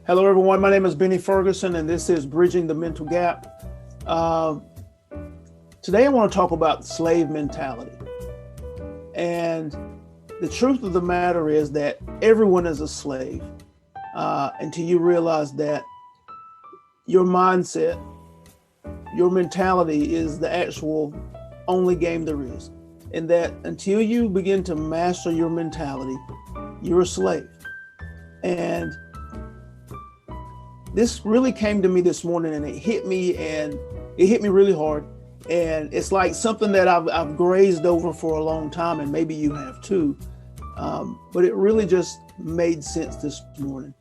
Hello, everyone. My name is Benny Ferguson, and this is Bridging the Mental Gap. Uh, Today, I want to talk about slave mentality. And the truth of the matter is that everyone is a slave until you realize that your mindset, your mentality is the actual only game there is. And that until you begin to master your mentality, you're a slave. And this really came to me this morning, and it hit me really hard. And it's like something that I've grazed over for a long time, and maybe you have too. But it really just made sense this morning.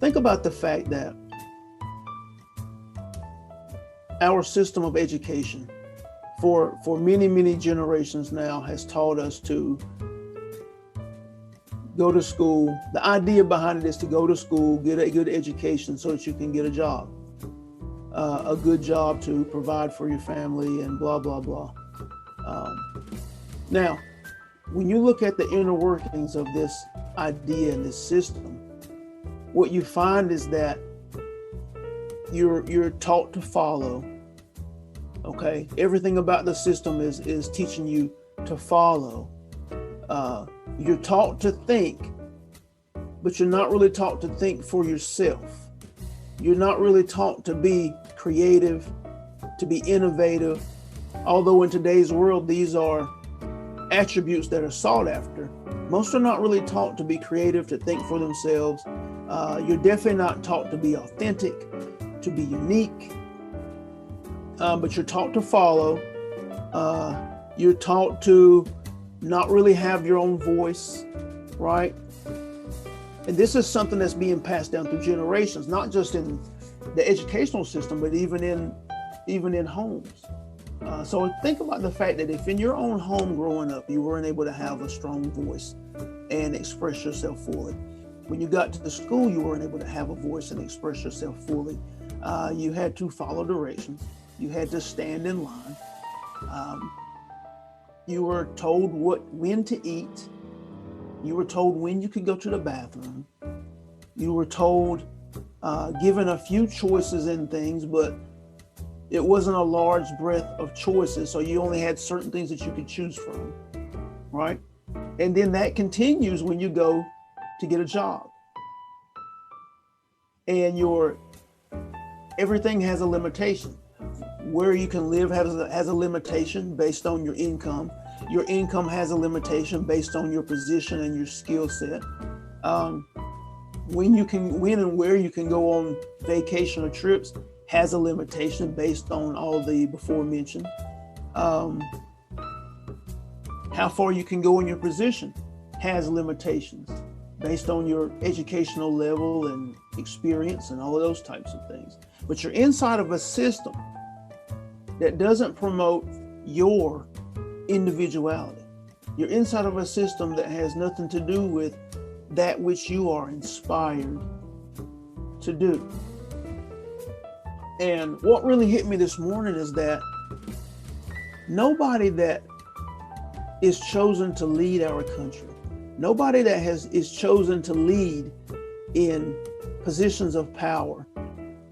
Think about the fact that our system of education for many generations now has taught us to go to school. The idea behind it is to go to school, get a good education so that you can get a job, a good job to provide for your family and blah, blah, blah. Now, when you look at the inner workings of this idea and this system, what you find is that you're taught to follow. Okay, everything about the system is teaching you to follow. You're taught to think, but you're not really taught to think for yourself. You're not really taught to be creative, to be innovative. Although in today's world, these are attributes that are sought after. Most are not really taught to be creative, to think for themselves. You're definitely not taught to be authentic, to be unique, but you're taught to follow. You're taught to not really have your own voice, right? And this is something that's being passed down through generations, not just in the educational system, but even in homes. So think about the fact that if in your own home growing up, you weren't able to have a strong voice and express yourself fully. When you got to the school, you weren't able to have a voice and express yourself fully. You had to follow directions. You had to stand in line. You were told when to eat. You were told when you could go to the bathroom. You were told, given a few choices in things, but it wasn't a large breadth of choices. So you only had certain things that you could choose from, right? And then that continues when you go to get a job. And everything has a limitation. Where you can live has a limitation based on your income. Your income has a limitation based on your position and your skill set. When and where you can go on vacation or trips has a limitation based on all the before mentioned. How far you can go in your position has limitations based on your educational level and experience and all of those types of things. But you're inside of a system that doesn't promote your individuality. You're inside of a system that has nothing to do with that which you are inspired to do. And what really hit me this morning is that nobody that is chosen to lead our country, nobody that is chosen to lead in positions of power,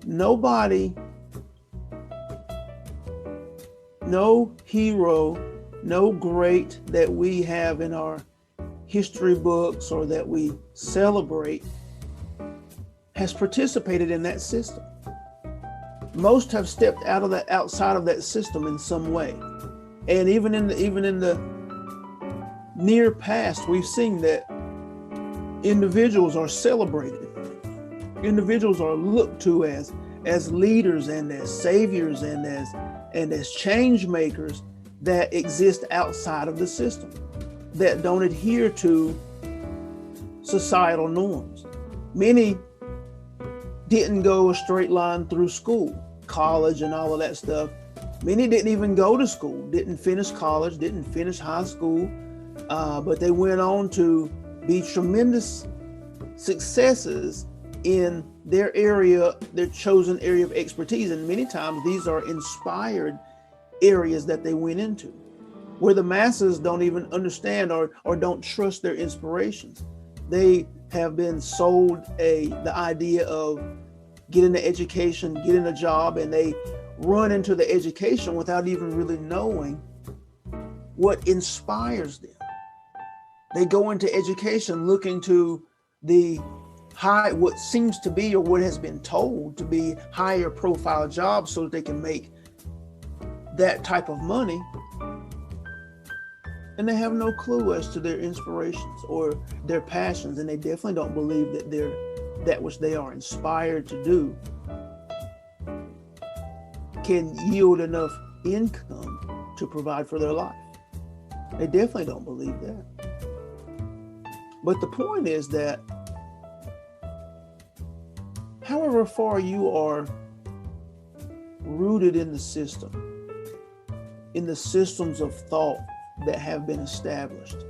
nobody, no hero, no great that we have in our history books or that we celebrate has participated in that system. Most have stepped outside of that system in some way. And even in the near past, we've seen that individuals are celebrated. Individuals are looked to as leaders and as saviors and as change makers that exist outside of the system, that don't adhere to societal norms. Many didn't go a straight line through school, college and all of that stuff. Many didn't even go to school, didn't finish college, didn't finish high school, but they went on to be tremendous successes in their area, their chosen area of expertise. And many times these are inspired areas that they went into, where the masses don't even understand or don't trust their inspirations. They have been sold the idea of getting an education, getting a job, and they run into the education without even really knowing what inspires them. They go into education looking to the what seems to be, or what has been told to be, higher profile jobs so that they can make that type of money. And they have no clue as to their inspirations or their passions, and they definitely don't believe that that which they are inspired to do can yield enough income to provide for their life. They definitely don't believe that. But the point is that however far you are rooted in the system, in the systems of thought that have been established,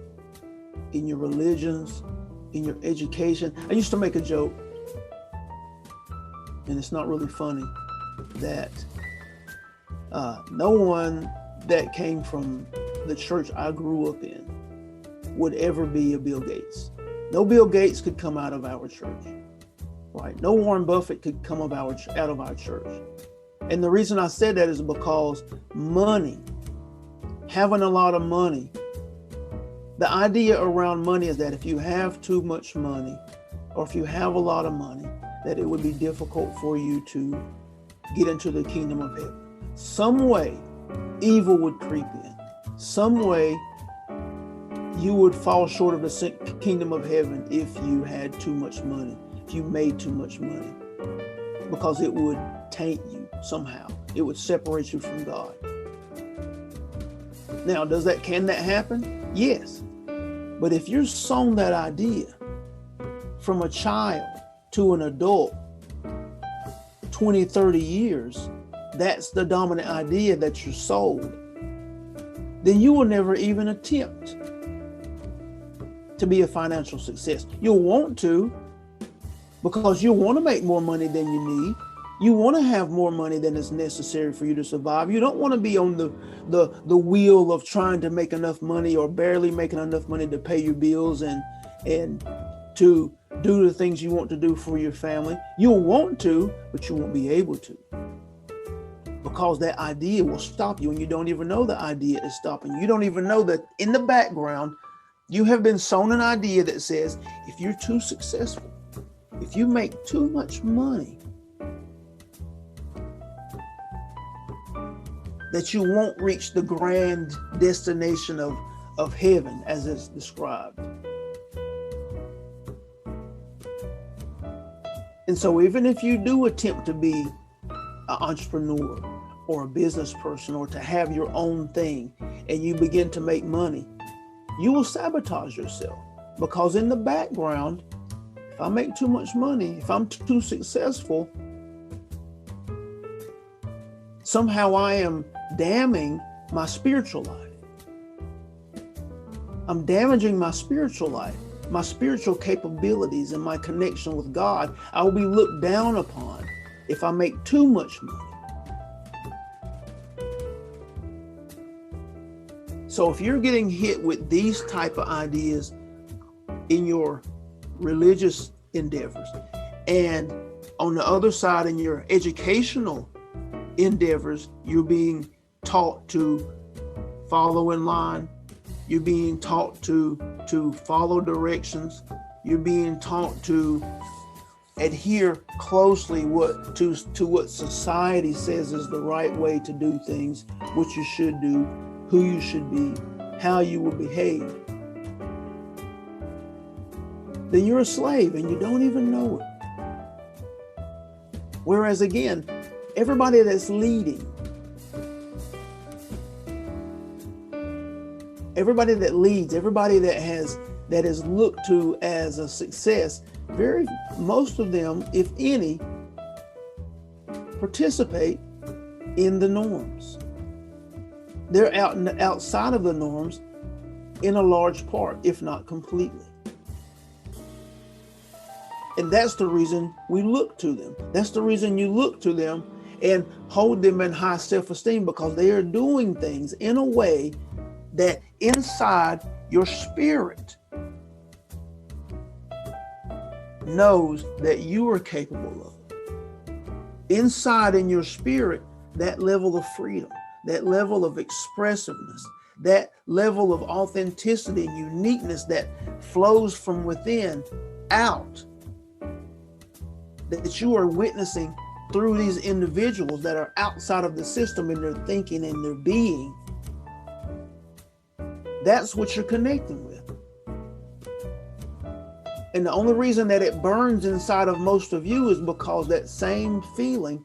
in your religions, in your education. I used to make a joke, and it's not really funny, that no one that came from the church I grew up in would ever be a Bill Gates. No Bill Gates could come out of our church, right? No Warren Buffett could come out of our church. And the reason I said that is because money, having a lot of money, the idea around money is that if you have too much money, or if you have a lot of money, that it would be difficult for you to get into the kingdom of heaven. Some way evil would creep in. Some way you would fall short of the kingdom of heaven if you had too much money, if you made too much money, because it would taint you somehow. It would separate you from God. Now, can that happen? Yes. But if you're sown that idea from a child to an adult, 20, 30 years, that's the dominant idea that you're sold, then you will never even attempt to be a financial success. You'll want to, because you want to make more money than you need. You want to have more money than is necessary for you to survive. You don't want to be on the wheel of trying to make enough money or barely making enough money to pay your bills and to do the things you want to do for your family. You'll want to, but you won't be able to, because that idea will stop you, and you don't even know the idea is stopping you. You don't even know that in the background you have been sown an idea that says if you're too successful, if you make too much money, that you won't reach the grand destination of heaven as it's described. And so even if you do attempt to be an entrepreneur or a business person or to have your own thing, and you begin to make money, you will sabotage yourself, because in the background, if I make too much money, if I'm too successful, somehow I am damning my spiritual life. I'm damaging my spiritual life, my spiritual capabilities, and my connection with God. I will be looked down upon if I make too much money. So if you're getting hit with these type of ideas in your religious endeavors, and on the other side in your educational endeavors, you're being taught to follow in line, you're being taught to follow directions, you're being taught to adhere closely to what society says is the right way to do things, what you should do, who you should be, how you will behave, then you're a slave and you don't even know it. Whereas again, everybody that's leading, everybody that leads, everybody that is looked to as a success, most of them, if any, participate in the norms. They're outside of the norms in a large part, if not completely. And that's the reason we look to them. That's the reason you look to them and hold them in high self-esteem, because they are doing things in a way that inside your spirit knows that you are capable of. Inside in your spirit, that level of freedom, that level of expressiveness, that level of authenticity and uniqueness that flows from within out, that you are witnessing through these individuals that are outside of the system in their thinking and their being. That's what you're connecting with. And the only reason that it burns inside of most of you is because that same feeling,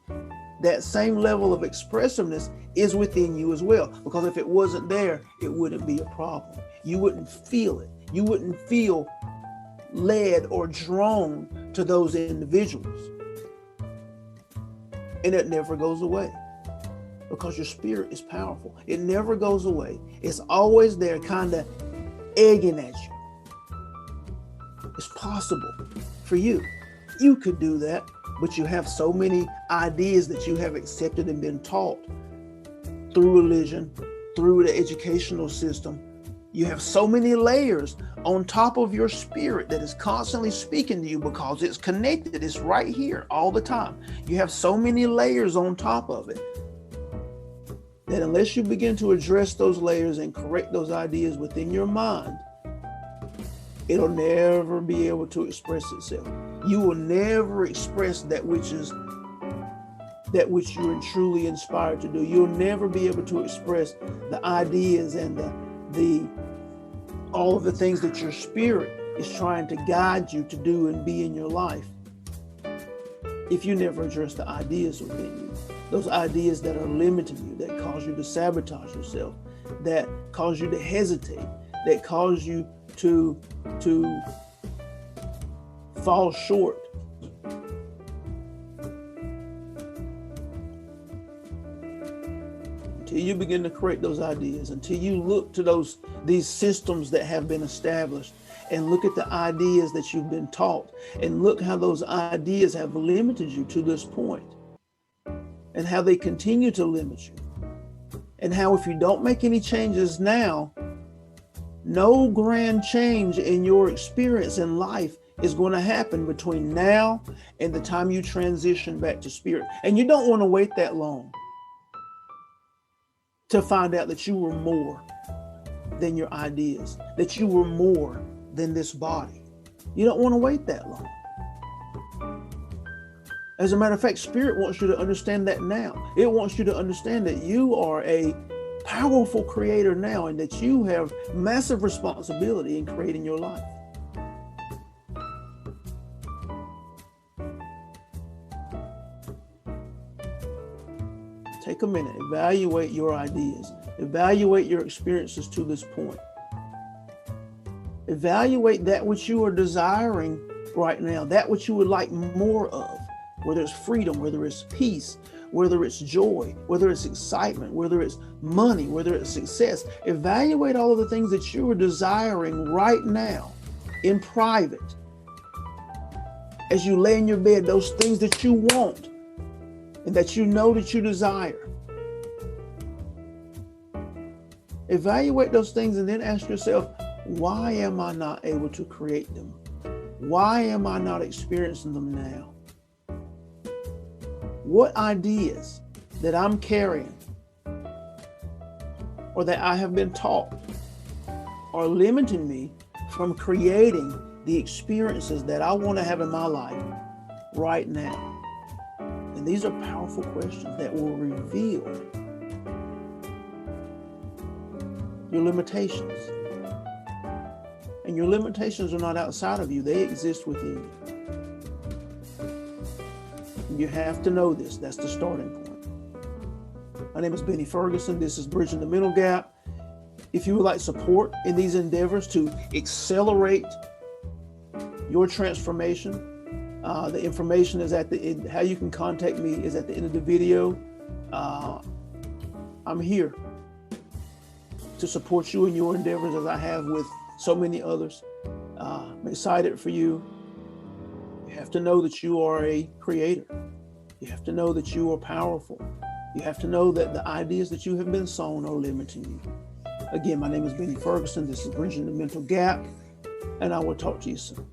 that same level of expressiveness is within you as well. Because if it wasn't there, it wouldn't be a problem. You wouldn't feel it. You wouldn't feel led or drawn to those individuals. And it never goes away because your spirit is powerful. It never goes away. It's always there, kind of egging at you. It's possible for you. You could do that, but you have so many ideas that you have accepted and been taught through religion, through the educational system. You have so many layers on top of your spirit that is constantly speaking to you because it's connected. It's right here all the time. You have so many layers on top of it that unless you begin to address those layers and correct those ideas within your mind, it'll never be able to express itself. You will never express that which you're truly inspired to do. You'll never be able to express the ideas and all of the things that your spirit is trying to guide you to do and be in your life if you never address the ideas within you. Those ideas that are limiting you, that cause you to sabotage yourself, that cause you to hesitate, that cause you to fall short. Until you begin to create those ideas, until you look to these systems that have been established and look at the ideas that you've been taught and look how those ideas have limited you to this point and how they continue to limit you and how if you don't make any changes now, no grand change in your experience in life is going to happen between now and the time you transition back to spirit. And you don't want to wait that long to find out that you were more than your ideas, that you were more than this body. You don't want to wait that long. As a matter of fact, Spirit wants you to understand that now. It wants you to understand that you are a powerful creator now and that you have massive responsibility in creating your life. Take a minute, evaluate your ideas, evaluate your experiences to this point. Evaluate that which you are desiring right now, that which you would like more of, whether it's freedom, whether it's peace, whether it's joy, whether it's excitement, whether it's money, whether it's success. Evaluate all of the things that you are desiring right now in private. As you lay in your bed, those things that you want and that you know that you desire. Evaluate those things and then ask yourself, why am I not able to create them? Why am I not experiencing them now? What ideas that I'm carrying or that I have been taught are limiting me from creating the experiences that I want to have in my life right now? And these are powerful questions that will reveal your limitations. And your limitations are not outside of you, they exist within you. You have to know this. That's the starting point. My name is Benny Ferguson. This is Bridging the Mental Gap. If you would like support in these endeavors to accelerate your transformation, the information is at the end. How you can contact me is at the end of the video. I'm here to support you in your endeavors as I have with so many others. I'm excited for you. You have to know that you are a creator. You have to know that you are powerful. You have to know that the ideas that you have been sown are limiting you. Again, my name is Benny Ferguson. This is Bridging the Mental Gap, and I will talk to you soon.